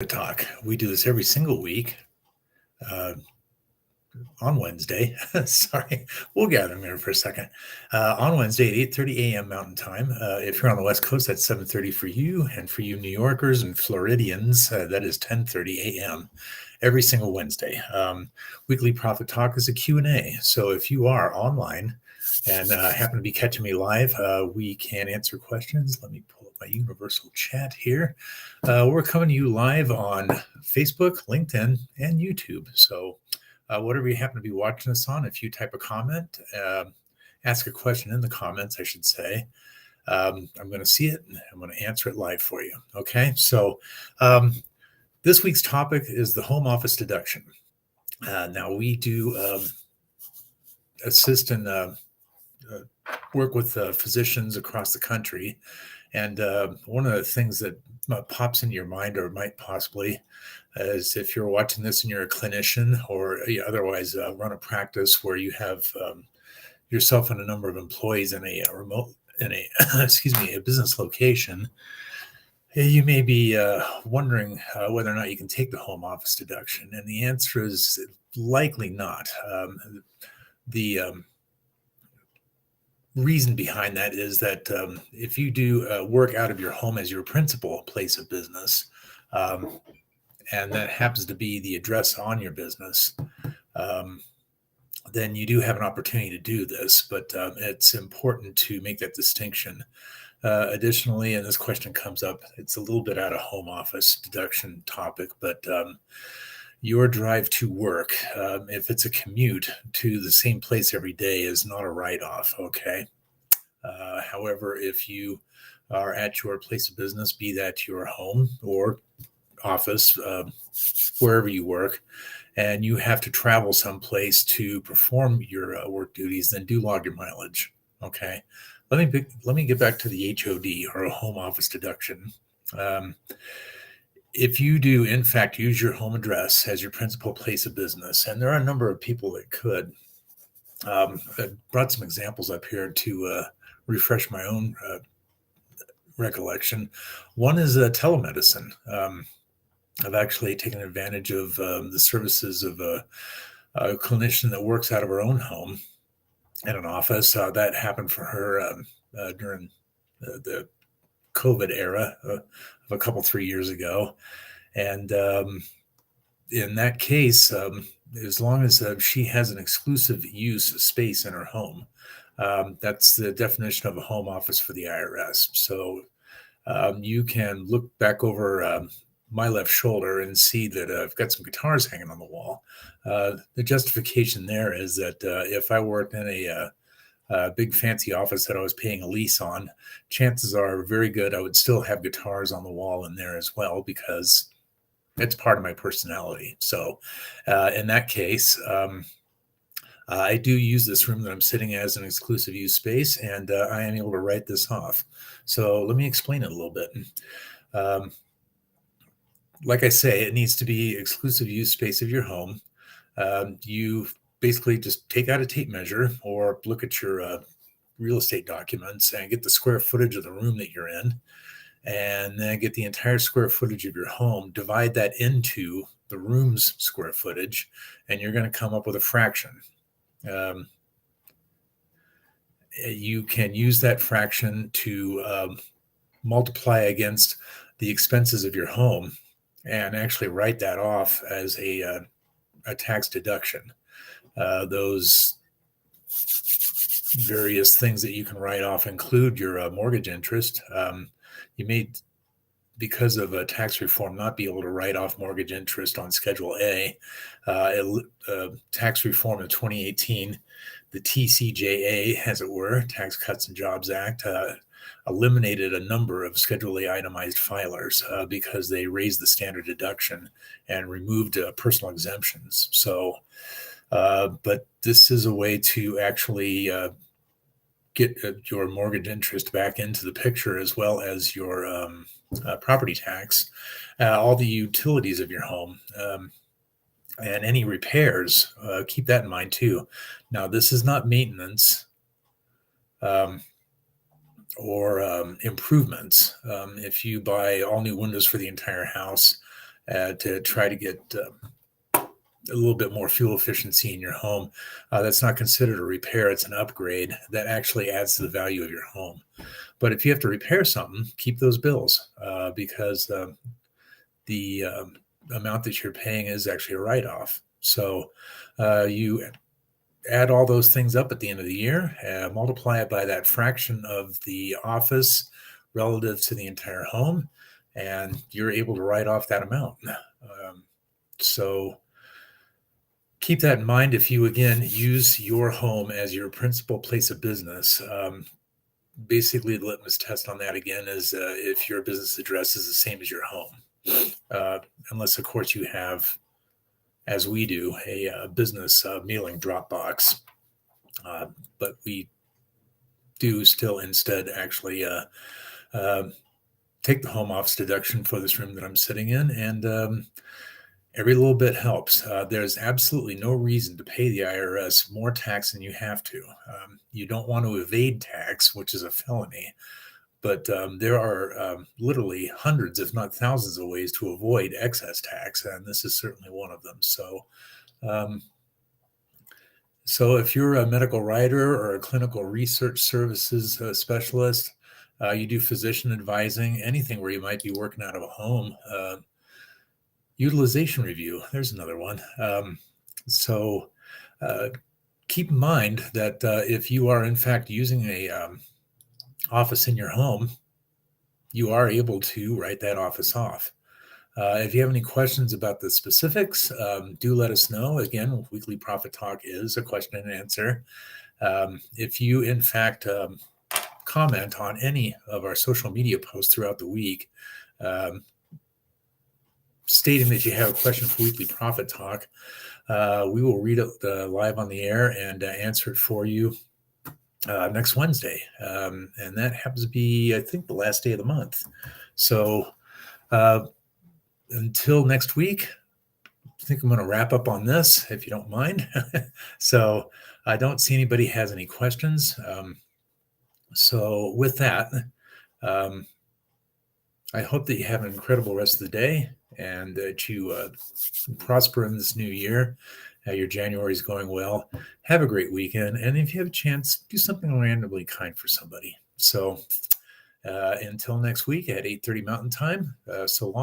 Talk. We do this every single week uh, on Wednesday. Sorry, we'll gather them here for a second. On Wednesday at 8:30 a.m. Mountain Time. If you're on the West Coast, that's 7:30 for you, and for you New Yorkers and Floridians, that is 10:30 a.m. every single Wednesday. Weekly Profit Talk is a Q&A. So if you are online and happen to be catching me live, we can answer questions. Let me pull up my universal chat here. We're coming to you live on Facebook, LinkedIn, and YouTube. So whatever you happen to be watching us on, if you type a comment, ask a question in the comments, I should say, I'm going to see it and I'm going to answer it live for you. Okay. So this week's topic is the home office deduction. Now we do assist and work with physicians across the country. And one of the things that pops into your mind or might possibly is if you're watching this and you're a clinician or you otherwise run a practice where you have yourself and a number of employees in a remote, in a, a business location, you may be wondering whether or not you can take the home office deduction. And the answer is likely not. The reason behind that is that if you do work out of your home as your principal place of business, and that happens to be the address on your business, then you do have an opportunity to do this, but it's important to make that distinction. Additionally, and this question comes up, it's a little bit out of home office deduction topic, but your drive to work, if it's a commute to the same place every day, is not a write-off, okay? However, if you are at your place of business, be that your home or office, wherever you work, and you have to travel someplace to perform your work duties, then do log your mileage, okay? Let me get back to the HOD, or a home office deduction. If you do, in fact, use your home address as your principal place of business, and there are a number of people that could, I brought some examples up here to refresh my own recollection. One is telemedicine. I've actually taken advantage of the services of a clinician that works out of her own home in an office. That happened for her during the COVID era of a couple, 3 years ago. And in that case, as long as she has an exclusive use space in her home, that's the definition of a home office for the IRS. So you can look back over my left shoulder and see that I've got some guitars hanging on the wall. The justification there is that if I worked in a big fancy office that I was paying a lease on, chances are very good I would still have guitars on the wall in there as well, because it's part of my personality. So in that case, I do use this room that I'm sitting as an exclusive use space, and I am able to write this off. So let me explain it a little bit. Like I say, it needs to be exclusive use space of your home. You basically just take out a tape measure or look at your real estate documents and get the square footage of the room that you're in, and then get the entire square footage of your home, divide that into the room's square footage, and you're going to come up with a fraction. You can use that fraction to multiply against the expenses of your home and actually write that off as a tax deduction. Those various things that you can write off include your mortgage interest. You may, because of tax reform, not be able to write off mortgage interest on Schedule A. Tax reform of 2018, the TCJA, as it were, Tax Cuts and Jobs Act, eliminated a number of Schedule A itemized filers because they raised the standard deduction and removed personal exemptions. So, but this is a way to actually get your mortgage interest back into the picture, as well as your property tax, all the utilities of your home, and any repairs. Keep that in mind too. Now, this is not maintenance or improvements. If you buy all new windows for the entire house, to try to get a little bit more fuel efficiency in your home. That's not considered a repair, it's an upgrade that actually adds to the value of your home. But if you have to repair something, keep those bills because the amount that you're paying is actually a write-off. So you add all those things up at the end of the year, multiply it by that fraction of the office relative to the entire home, and you're able to write off that amount. So keep that in mind if you, again, use your home as your principal place of business. Basically, the litmus test on that, again, is if your business address is the same as your home. Unless, of course, you have, as we do, a business mailing drop box. But we do still instead actually take the home office deduction for this room that I'm sitting in, and every little bit helps. There's absolutely no reason to pay the IRS more tax than you have to. You don't want to evade tax, which is a felony, but there are literally hundreds, if not thousands, of ways to avoid excess tax, and this is certainly one of them. So if you're a medical writer or a clinical research services specialist, you do physician advising, anything where you might be working out of a home, utilization review, there's another one. So keep in mind that if you are in fact using a office in your home, you are able to write that office off. If you have any questions about the specifics, do let us know. Again, Weekly Profit Talk is a question and answer. If you, in fact, comment on any of our social media posts throughout the week, stating that you have a question for Weekly Profit Talk, we will read it live on the air and answer it for you next Wednesday. And that happens to be, I think, the last day of the month. So until next week, I think I'm going to wrap up on this, if you don't mind. So I don't see anybody has any questions. So with that, I hope that you have an incredible rest of the day and that you prosper in this new year. Your January is going well. Have a great weekend. And if you have a chance, do something randomly kind for somebody. So until next week at 8:30 Mountain Time, so long.